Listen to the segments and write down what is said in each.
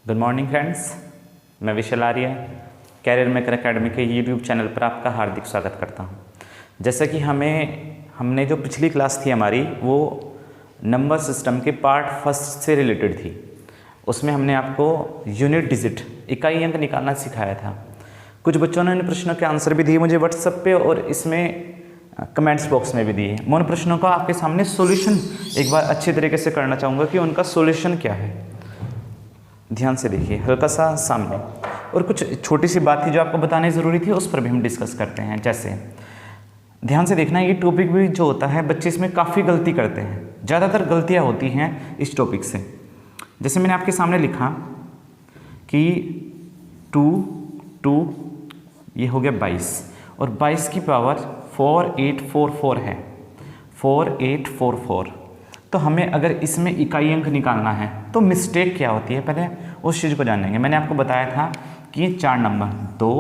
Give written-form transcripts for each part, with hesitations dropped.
Good morning friends, मैं विशाल आर्य career maker academy के YouTube channel पर आपका हार्दिक स्वागत करता हूं। जैसा कि हमने जो पिछली क्लास थी हमारी वो नंबर सिस्टम के पार्ट फर्स्ट से रिलेटेड थी। उसमें हमने आपको यूनिट डिजिट इकाई अंक निकालना सिखाया था। कुछ बच्चों ने इन प्रश्नों के आंसर भी दिए मुझे व्हाट्सएप पे और इसमें कमेंट्स बॉक्स में भी दिए। मैं उन प्रश्नों का आपके सामने सॉल्यूशन एक बार अच्छी तरीके से करना चाहूँगा कि उनका सॉल्यूशन क्या है। ध्यान से देखिए हल्का सा सामने, और कुछ छोटी सी बात थी जो आपको बतानी ज़रूरी थी, उस पर भी हम डिस्कस करते हैं। जैसे ध्यान से देखना, ये टॉपिक भी जो होता है बच्चे इसमें काफ़ी गलती करते हैं, ज़्यादातर गलतियाँ होती हैं इस टॉपिक से। जैसे मैंने आपके सामने लिखा कि 2 ये हो गया 22 और 22 की पावर 4844 है, 4844। तो हमें अगर इसमें इकाई अंक निकालना है तो मिस्टेक क्या होती है पहले उस चीज़ को जानेंगे। मैंने आपको बताया था कि 4 नंबर 2,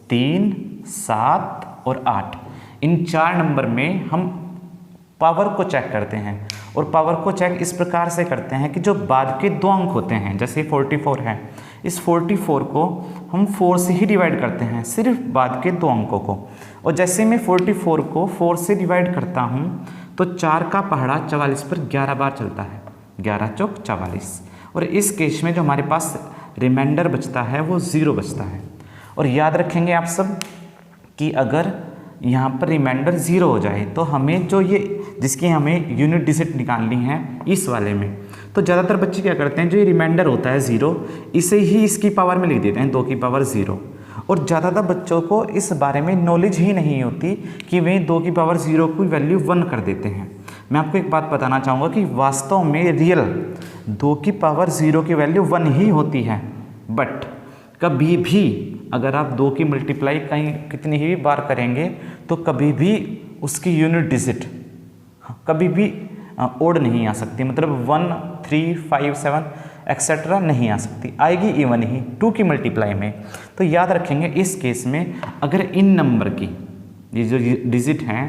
3, 7 और 8, इन 4 नंबर में हम पावर को चेक करते हैं। और पावर को चेक इस प्रकार से करते हैं कि जो बाद के 2 अंक होते हैं, जैसे 44 है, इस 44 को हम 4 से ही डिवाइड करते हैं, सिर्फ बाद के 2 अंकों को। और जैसे मैं 44 को 4 से डिवाइड करता हूँ तो 4 का पहाड़ा 44 पर 11 बार चलता है, 11 चौक 44। और इस केस में जो हमारे पास रिमाइंडर बचता है वो 0 बचता है। और याद रखेंगे आप सब कि अगर यहाँ पर रिमाइंडर 0 हो जाए तो हमें जो ये जिसकी हमें यूनिट डिजिट निकालनी है इस वाले में, तो ज़्यादातर बच्चे क्या करते हैं, जो ये रिमाइंडर होता है 0, इसे ही इसकी पावर में लिख देते हैं, 2 की पावर 0। और ज़्यादातर बच्चों को इस बारे में नॉलेज ही नहीं होती कि वे 2 की पावर 0 की वैल्यू 1 कर देते हैं। मैं आपको एक बात बताना चाहूँगा कि वास्तव में रियल 2 की पावर 0 की वैल्यू 1 ही होती है। बट कभी भी अगर आप 2 की मल्टीप्लाई कहीं कितनी ही बार करेंगे तो कभी भी उसकी यूनिट डिजिट कभी भी ओड नहीं आ सकती, मतलब 1, 3, 5, 7 एक्सेट्रा नहीं आ सकती, आएगी इवन ही 2 की मल्टीप्लाई में। तो याद रखेंगे इस केस में अगर इन नंबर की ये जो डिजिट हैं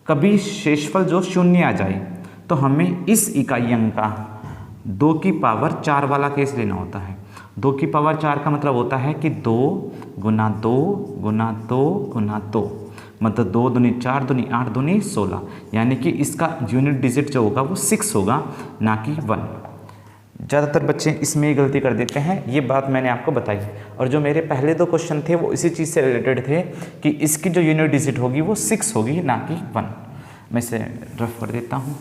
कभी शेषफल जो 0 आ जाए तो हमें इस इकाई अंक का 2 की पावर 4 वाला केस लेना होता है। 2 की पावर 4 का मतलब होता है कि 2 गुना 2 गुना 2 गुना 2, मतलब 2 दूनी 4 दूनी 8 दूनी 16, यानी कि इसका यूनिट डिजिट जो होगा वो 6 होगा, ना कि 1। ज़्यादातर बच्चे इसमें ही गलती कर देते हैं, ये बात मैंने आपको बताई। और जो मेरे पहले 2 क्वेश्चन थे वो इसी चीज़ से रिलेटेड थे कि इसकी जो यूनिट डिजिट होगी वो 6 होगी, ना कि 1। मैं इसे रफ कर देता हूँ।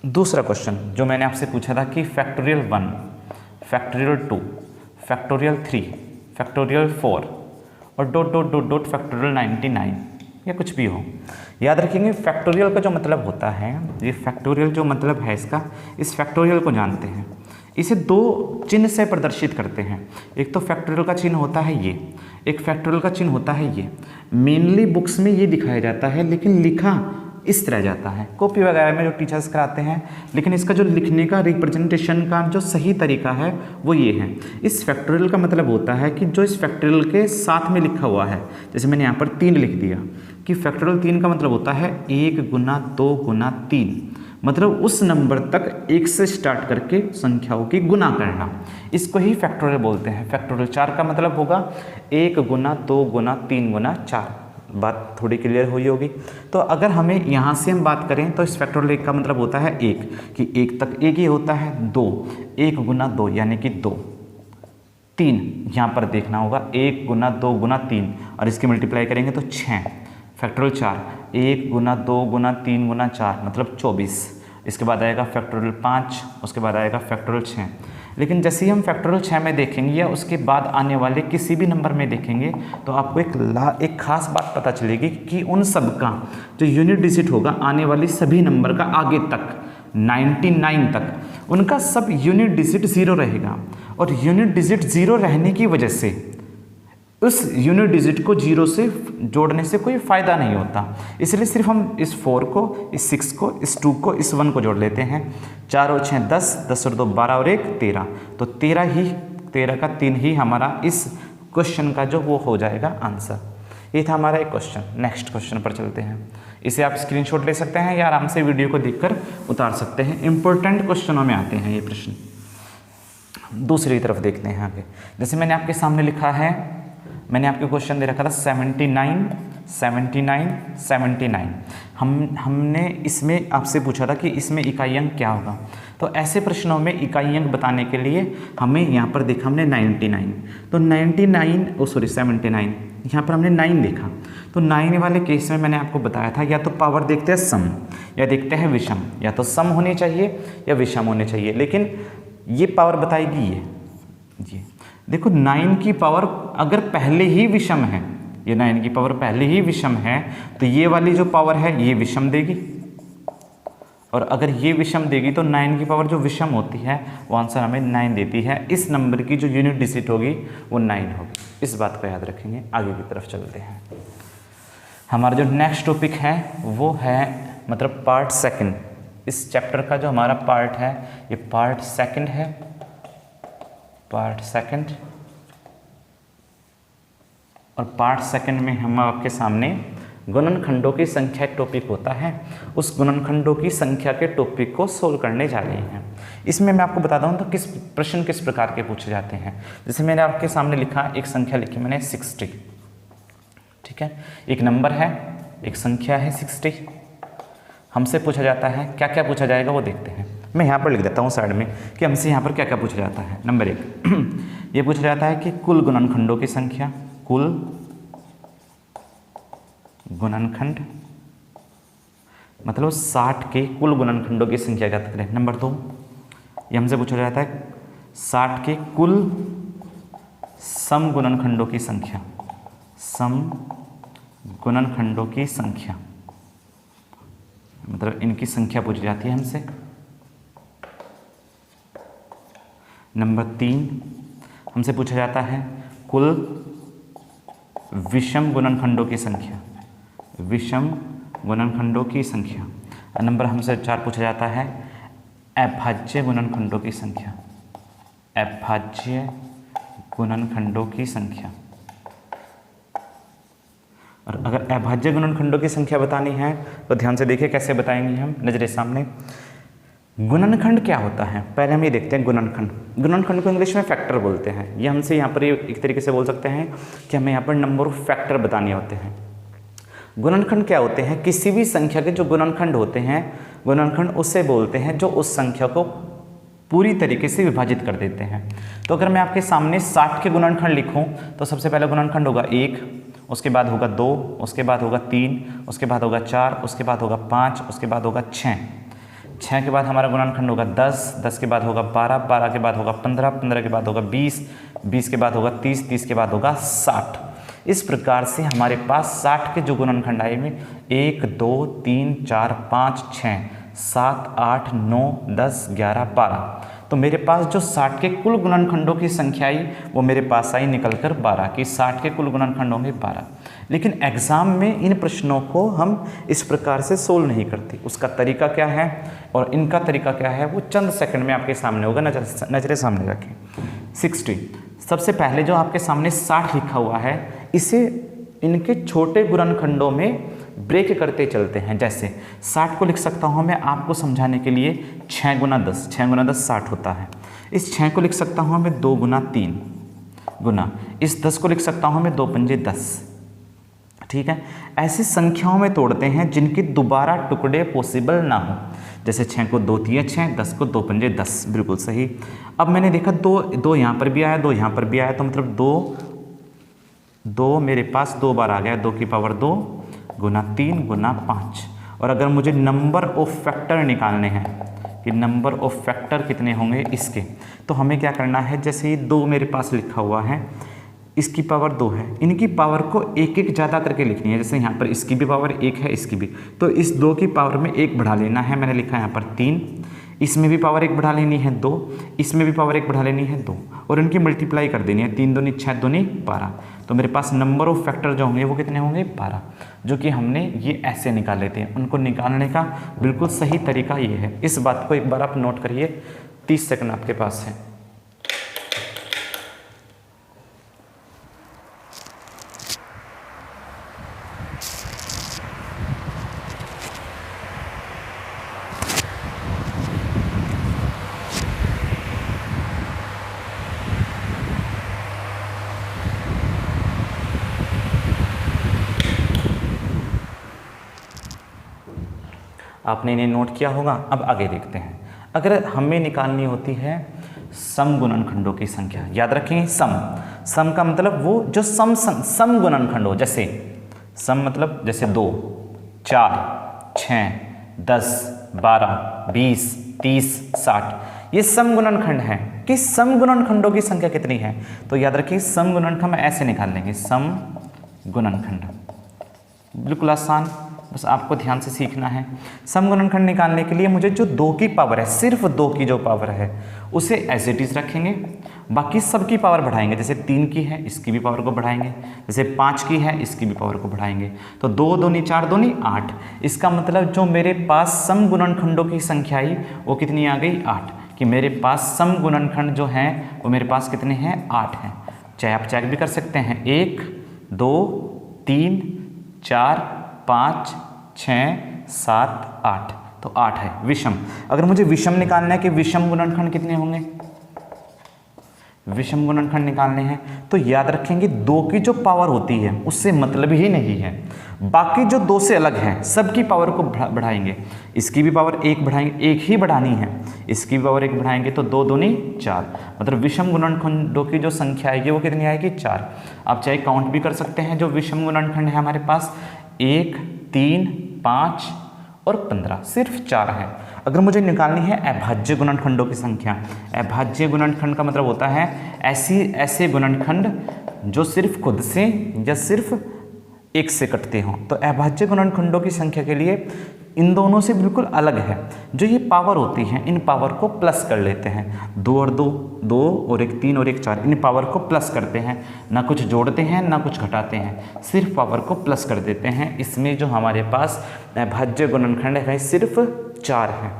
दूसरा क्वेश्चन जो मैंने आपसे पूछा था कि फैक्टोरियल 1, फैक्टोरियल 2, फैक्टोरियल 3, फैक्टोरियल 4 और dot dot dot dot factorial 99 या कुछ भी हो। याद रखेंगे फैक्टोरियल का जो मतलब होता है, ये फैक्टोरियल जो मतलब है इसका, इस फैक्टोरियल को जानते हैं, इसे 2 चिन्ह से प्रदर्शित करते हैं। एक तो फैक्टोरियल का चिन्ह होता है ये, एक फैक्टोरियल का चिन्ह होता है ये। मेनली बुक्स में ये दिखाया जाता है लेकिन लिखा इस तरह जाता है, कॉपी वगैरह में जो टीचर्स कराते हैं, लेकिन इसका जो लिखने का रिप्रेजेंटेशन का जो सही तरीका है वो ये है। इस फैक्टोरियल का मतलब होता है कि जो इस फैक्टोरियल के साथ में लिखा हुआ है, जैसे मैंने यहाँ पर 3 लिख दिया कि फैक्टोरियल 3 का मतलब होता है 1 गुना 2 गुना 3, मतलब उस नंबर तक 1 से स्टार्ट करके संख्याओं की गुना करना, इसको ही फैक्टोरियल बोलते हैं। फैक्टोरियल 4 का मतलब होगा 1 गुना 2 गुना 3 गुना 4। बात थोड़ी क्लियर हुई होगी। तो अगर हमें यहाँ से हम बात करें तो इस फैक्टोरियल का मतलब होता है 1, कि 1 तक 1 ही होता है। 2, 1 गुना 2 यानी कि 2। 3 यहाँ पर देखना होगा, 1 गुना 2 गुना 3 और इसकी मल्टीप्लाई करेंगे तो 6। फैक्टोरियल 4, 1 गुना 2 गुना 3 गुना 4 मतलब 24। इसके बाद आएगा फैक्टोरियल 5, उसके बाद आएगा फैक्टोरियल 6। लेकिन जैसे ही हम फैक्टोरियल 6 में देखेंगे या उसके बाद आने वाले किसी भी नंबर में देखेंगे तो आपको एक खास बात पता चलेगी कि उन सब का जो यूनिट डिजिट होगा आने वाली सभी नंबर का आगे तक 99 तक, उनका सब यूनिट डिजिट 0 रहेगा। और यूनिट डिजिट 0 रहने की वजह से उस यूनिट डिजिट को 0 से जोड़ने से कोई फ़ायदा नहीं होता, इसलिए सिर्फ हम इस 4 को, इस 6 को, इस 2 को, इस 1 को जोड़ लेते हैं। 4 और 6 10, 10 और 2 12 और 1 13, तो 13 का 3 ही हमारा इस क्वेश्चन का जो वो हो जाएगा आंसर। ये था हमारा एक क्वेश्चन। नेक्स्ट क्वेश्चन पर चलते हैं। इसे आप स्क्रीनशॉट ले सकते हैं या आराम से वीडियो को देखकर उतार सकते हैं। इंपॉर्टेंट क्वेश्चनों में आते हैं ये प्रश्न। दूसरी तरफ देखते हैं आगे। जैसे मैंने आपके सामने लिखा है, मैंने आपके क्वेश्चन दे रखा था 79 79 79। हमने इसमें आपसे पूछा था कि इसमें इकाई अंक क्या होगा। तो ऐसे प्रश्नों में इकाई अंक बताने के लिए हमें यहाँ पर देखा हमने 99, तो 79 यहाँ पर हमने 9 देखा। तो 9 वाले केस में मैंने आपको बताया था या तो पावर देखते हैं सम या देखते हैं विषम, या तो सम होनी चाहिए या विषम होने चाहिए, लेकिन ये पावर बताएगी ये देखो 9 की पावर अगर पहले ही विषम है, ये 9 की पावर पहले ही विषम है, तो ये वाली जो पावर है ये विषम देगी, और अगर ये विषम देगी तो 9 की पावर जो विषम होती है वो आंसर हमें 9 देती है। इस नंबर की जो यूनिट डिजिट होगी वो 9 होगी। इस बात को याद रखेंगे। आगे की तरफ चलते हैं। हमारा जो नेक्स्ट टॉपिक है वो है मतलब पार्ट सेकंड। इस चैप्टर का जो हमारा पार्ट है ये पार्ट सेकंड है, पार्ट सेकंड। और पार्ट सेकंड में हम आपके सामने गुणनखंडों की संख्या टॉपिक होता है, उस गुणनखंडों की संख्या के टॉपिक को सोल्व करने जा रहे हैं। इसमें मैं आपको बताता हूँ तो प्रश्न किस प्रकार के पूछे जाते हैं। जैसे मैंने आपके सामने लिखा, एक संख्या लिखी मैंने 60, ठीक है, एक नंबर है, एक संख्या है 60। हमसे पूछा जाता है क्या क्या पूछा जाएगा वो देखते हैं। मैं यहाँ पर लिख देता हूँ साइड में कि हमसे यहाँ पर क्या क्या पूछा जाता है। नंबर 1 ये पूछा जाता है कि कुल गुणनखंडों की संख्या, कुल गुणनखंड मतलब 60 के कुल गुणनखंडों की संख्या ज्ञात करें। नंबर 2 ये हमसे पूछा जाता है 60 के कुल सम गुणनखंडों की संख्या, सम गुणनखंडों की संख्या मतलब इनकी संख्या पूछी जाती है हमसे। नंबर 3 हमसे पूछा जाता है कुल विषम गुणनखंडों की संख्या, विषम गुणनखंडों की संख्या। नंबर हमसे 4 पूछा जाता है अभाज्य गुणनखंडों की संख्या, अभाज्य गुणनखंडों की संख्या। और अगर अभाज्य गुणनखंडों की संख्या बतानी है तो ध्यान से देखिए कैसे बताएंगे हम। नजरे सामने गुणनखंड क्या होता है, पहले हम ये देखते हैं गुणनखंड। गुणनखंड को इंग्लिश में फैक्टर बोलते हैं। ये हमसे यहाँ पर एक तरीके से बोल सकते हैं कि हमें यहाँ पर नंबर ऑफ फैक्टर बताने होते हैं। गुणनखंड क्या होते हैं, किसी भी संख्या के जो गुणनखंड होते हैं, गुणनखंड उससे बोलते हैं जो उस संख्या को पूरी तरीके से विभाजित कर देते हैं। तो अगर मैं आपके सामने 60 के गुणनखंड लिखूं तो सबसे पहले गुणनखंड होगा 1, उसके बाद होगा 2, उसके बाद होगा 3, उसके बाद होगा 4, उसके बाद होगा 5, उसके बाद होगा 6, 6 के बाद हमारा गुणनखंड होगा 10, 10 के बाद होगा 12, 12 के बाद होगा 15, 15 के बाद होगा 20, 20 के बाद होगा 30, 30 के बाद होगा 60। इस प्रकार से हमारे पास 60 के जो गुणनखंड आए में 1, 2, 3, 4, 5, 6, 7, 8, 9, 10, 11, 12। तो मेरे पास जो 60 के कुल गुणनखंडों की संख्या आई वो मेरे पास आई निकलकर 12 कि 60 के कुल गुणनखंड होंगे 12। लेकिन एग्जाम में इन प्रश्नों को हम इस प्रकार से सोल्व नहीं करते। उसका तरीका क्या है और इनका तरीका क्या है वो चंद सेकंड में आपके सामने होगा। नजरे सामने रखें। 60 सबसे पहले जो आपके सामने 60 लिखा हुआ है इसे इनके छोटे गुणनखंडों में ब्रेक करते चलते हैं। जैसे 60 को लिख सकता हूँ मैं आपको समझाने के लिए 6 गुना 10, 6 गुना 10 60 होता है। इस 6 को लिख सकता हूँ मैं 2 गुना 3 गुना, इस 10 को लिख सकता हूँ मैं 2 पंजे 10। ठीक है, ऐसी संख्याओं में तोड़ते हैं जिनके दोबारा टुकड़े पॉसिबल ना हो। जैसे 6 को 2 तिया 6, 10 को 2 पंजे 10, बिल्कुल सही। अब मैंने देखा 2 यहाँ पर भी आया, 2 यहाँ पर भी आया, तो मतलब 2 मेरे पास 2 बार आ गया। 2 की पावर 2 गुना 3 गुना 5। और अगर मुझे नंबर ऑफ फैक्टर निकालने हैं कि नंबर ऑफ फैक्टर कितने होंगे इसके, तो हमें क्या करना है, जैसे ये 2 मेरे पास लिखा हुआ है, इसकी पावर 2 है, इनकी पावर को एक एक ज़्यादा करके लिखनी है। जैसे यहाँ पर इसकी भी पावर 1 है, इसकी भी, तो इस 2 की पावर में 1 बढ़ा लेना है। मैंने लिखा है यहाँ पर 3, इसमें भी पावर 1 बढ़ा लेनी है 2, इसमें भी पावर 1 बढ़ा लेनी है 2, और इनकी मल्टीप्लाई कर देनी है। 3 दूनी 6 दूनी 12। तो मेरे पास नंबर ऑफ फैक्टर जो होंगे वो कितने होंगे 12, जो कि हमने ये ऐसे निकाल लेते हैं। उनको निकालने का बिल्कुल सही तरीका ये है। इस बात को एक बार आप नोट करिए। 30 सेकंड आपके पास है। आपने इन्हें नोट किया होगा। अब आगे देखते हैं। अगर हमें निकालनी होती है सम गुणनखंडों की संख्या, याद रखेंगे सम का मतलब वो जो सम गुणनखंड हो, जैसे सम मतलब जैसे 2, 4, 6, 10, 12, 20, 30, 60, ये सम गुणनखंड है कि सम गुणनखंडों की संख्या कितनी है। तो याद रखिए सम गुणनखंड में ऐसे निकाल लेंगे, सम गुणनखंड, बिल्कुल आसान, बस आपको ध्यान से सीखना है। सम गुणनखंड निकालने के लिए मुझे जो 2 की पावर है, सिर्फ 2 की जो पावर है उसे एज इट इज रखेंगे, बाकी सब की पावर बढ़ाएंगे। जैसे 3 की है इसकी भी पावर को बढ़ाएंगे, जैसे 5 की है इसकी भी पावर को बढ़ाएंगे। तो 2 दूनी 4 दूनी 8। इसका मतलब जो मेरे पास सम गुणनखंडों की संख्या आई वो कितनी आ गई, 8, कि मेरे पास सम गुणनखंड जो हैं वो मेरे पास कितने हैं, 8 हैं। चाहे आप चेक भी कर सकते हैं, 1, 2, 3, 4, 5, 6, 7, 8, तो 8 है विषम। अगर मुझे विषम निकालना है कि विषम गुणनखंड कितने होंगे, विषम गुणनखंड निकालने हैं, तो याद रखेंगे 2 की जो पावर होती है उससे मतलब ही नहीं है, बाकी जो 2 से अलग है सबकी पावर को बढ़ाएंगे। इसकी भी पावर 1 बढ़ाएंगे, 1 ही बढ़ानी है, इसकी भी पावर 1 बढ़ाएंगे, तो 2 दूनी 4, मतलब विषम गुणनखंडों की जो संख्या आएगी वो कितनी आएगी, 4। आप चाहे काउंट भी कर सकते हैं। जो विषम गुणनखंड है हमारे पास 1, 3, 5 और 15, सिर्फ 4 है। अगर मुझे निकालनी है अभाज्य गुणनखंडों की संख्या, अभाज्य गुणनखंड का मतलब होता है ऐसे गुणनखंड जो सिर्फ खुद से या सिर्फ 1 से कटते हों। तो अभाज्य गुणनखंडों की संख्या के लिए इन दोनों से बिल्कुल अलग है। जो ये पावर होती है इन पावर को प्लस कर लेते हैं, 2 और 2, 2 और 1 3 और 1 4, इन पावर को प्लस करते हैं, ना कुछ जोड़ते हैं ना कुछ घटाते हैं, सिर्फ पावर को प्लस कर देते हैं। इसमें जो हमारे पास अभाज्य गुणनखंड है सिर्फ 4 है।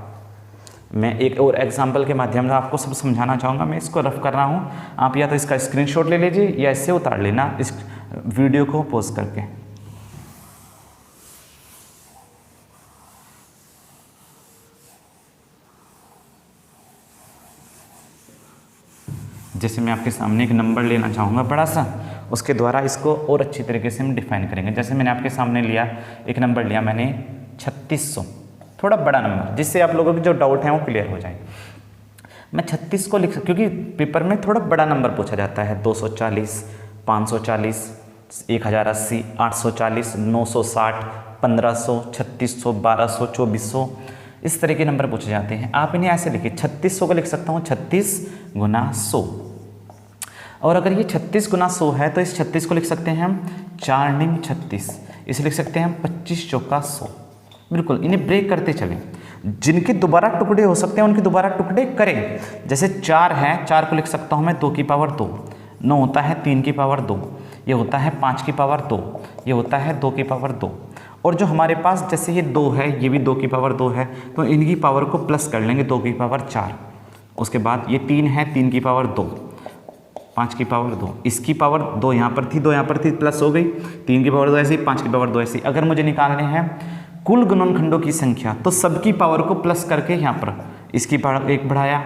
मैं एक और एग्जाम्पल के माध्यम से आपको सब समझाना चाहूँगा। मैं इसको रफ कर रहा हूँ, आप या तो इसका स्क्रीनशॉट ले लीजिए या इससे उतार लेना इस वीडियो को पॉज करके। जैसे मैं आपके सामने एक नंबर लेना चाहूँगा बड़ा सा, उसके द्वारा इसको और अच्छी तरीके से हम डिफाइन करेंगे। जैसे मैंने आपके सामने लिया एक नंबर लिया मैंने 3600, थोड़ा बड़ा नंबर, जिससे आप लोगों के जो डाउट हैं वो क्लियर हो जाए। मैं 36 को लिख सकता, क्योंकि पेपर में थोड़ा बड़ा नंबर पूछा जाता है, 240, 540, 1080, 840, 960, 1500, 3600, 1200, 2400, इस तरह के नंबर पूछे जाते हैं। आप इन्हें ऐसे लिखिए, 3600 को लिख सकता हूँ 36 गुना 100। और अगर ये 36 गुना 100 है तो इस 36 को लिख सकते हैं हम 4 निम 36, इसे लिख सकते हैं हम 25 चौका 100। बिल्कुल इन्हें ब्रेक करते चलें, जिनके दोबारा टुकड़े हो सकते हैं उनके दोबारा टुकड़े करें। जैसे 4 है, 4 को लिख सकता हूँ मैं 2 की पावर 2, 9 होता है 3 की पावर 2, ये होता है 5 की पावर 2, ये होता है 2 की पावर 2। और जो हमारे पास जैसे ये 2 है, ये भी 2 की पावर 2 है, तो इनकी पावर को प्लस कर लेंगे, 2 की पावर 4। उसके बाद ये 3 है, 3 की पावर 2, 5 की पावर 2, इसकी पावर 2 यहाँ पर थी, 2 यहाँ पर थी, प्लस हो गई, 3 की पावर 2 ऐसी, 5 की पावर 2 ऐसी। अगर मुझे निकालने हैं कुल गुणनखंडों की संख्या, तो सबकी पावर को प्लस करके यहाँ पर इसकी पावर 1 बढ़ाया,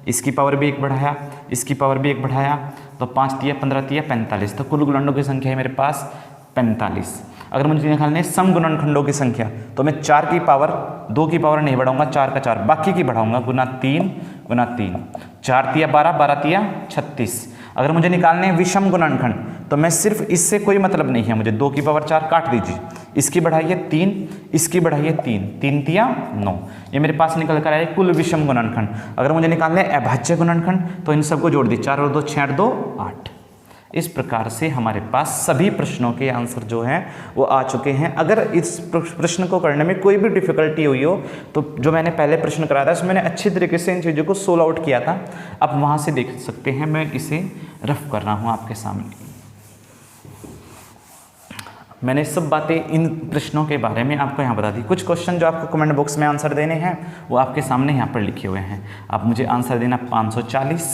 इसकी पावर भी 1 बढ़ाया, इसकी पावर भी 1 बढ़ाया, तो 5 तिया 15 तिया 45, तो कुल गुणनखंडों की संख्या है मेरे पास 45। अगर मुझे निकालने है सम गुणनखंडों की संख्या, तो मैं 4 की पावर 2 की पावर नहीं बढ़ाऊंगा, 4 का 4 बाकी की बढ़ाऊंगा, गुना 3 गुना 3, 4 तिया 12, 12 तिया 36। अगर मुझे निकालने हैं विषम गुणनखंड, तो मैं सिर्फ इससे कोई मतलब नहीं है मुझे, 2 की पावर 4 काट दीजिए, इसकी बढ़ाइए 3, इसकी बढ़ाइए 3, 3 तिया 9, ये मेरे पास निकल कर आए कुल विषम गुणनखंड। अगर मुझे निकालने हैं अभाज्य गुणनखंड, तो इन सबको जोड़ दी, 4 और 2 6 और 2 8। इस प्रकार से हमारे पास सभी प्रश्नों के आंसर जो हैं वो आ चुके हैं। अगर इस प्रश्न को करने में कोई भी डिफिकल्टी हुई हो, तो जो मैंने पहले प्रश्न कराया था उसमें मैंने अच्छी तरीके से इन चीज़ों को सोल्व आउट किया था, आप वहाँ से देख सकते हैं। मैं इसे रफ कर रहा हूँ आपके सामने। मैंने सब बातें इन प्रश्नों के बारे में आपको यहाँ बता दी। कुछ क्वेश्चन जो आपको कमेंट बॉक्स में आंसर देने हैं वो आपके सामने यहाँ पर लिखे हुए हैं। आप मुझे आंसर देना 540,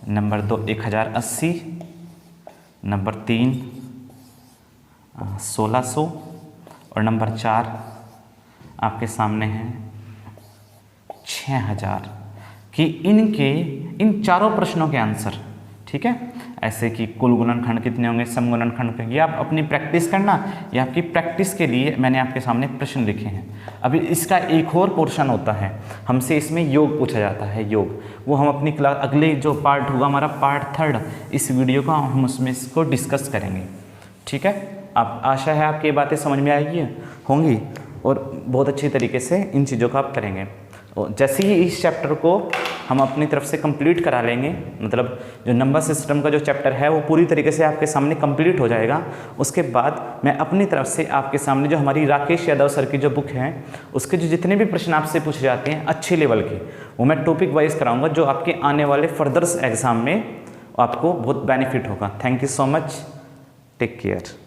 नंबर 2 1080, नंबर 3 1600 और नंबर 4 आपके सामने है 6000 कि इन चारों प्रश्नों के आंसर, ठीक है। ऐसे कि कुल गुणनखंड कितने होंगे, सम गुणनखंड, ये आप अपनी प्रैक्टिस करना। ये आपकी प्रैक्टिस के लिए मैंने आपके सामने प्रश्न लिखे हैं। अभी इसका एक और पोर्शन होता है, हमसे इसमें योग पूछा जाता है, योग, वो हम अपनी क्लास अगले जो पार्ट होगा हमारा पार्ट 3 इस वीडियो का, हम उसमें इसको डिस्कस करेंगे, ठीक है। आप आशा है आपकी ये बातें समझ में आएगी होंगी और बहुत अच्छी तरीके से इन चीज़ों का आप करेंगे। और जैसे ही इस चैप्टर को हम अपनी तरफ से कंप्लीट करा लेंगे, मतलब जो नंबर सिस्टम का जो चैप्टर है वो पूरी तरीके से आपके सामने कंप्लीट हो जाएगा, उसके बाद मैं अपनी तरफ से आपके सामने जो हमारी राकेश यादव सर की जो बुक है उसके जो जितने भी प्रश्न आपसे पूछे जाते हैं अच्छे लेवल के, वो मैं टॉपिक वाइज कराऊंगा, जो आपके आने वाले फर्दर एग्जाम में आपको बहुत बेनिफिट होगा। Thank you so much, take care.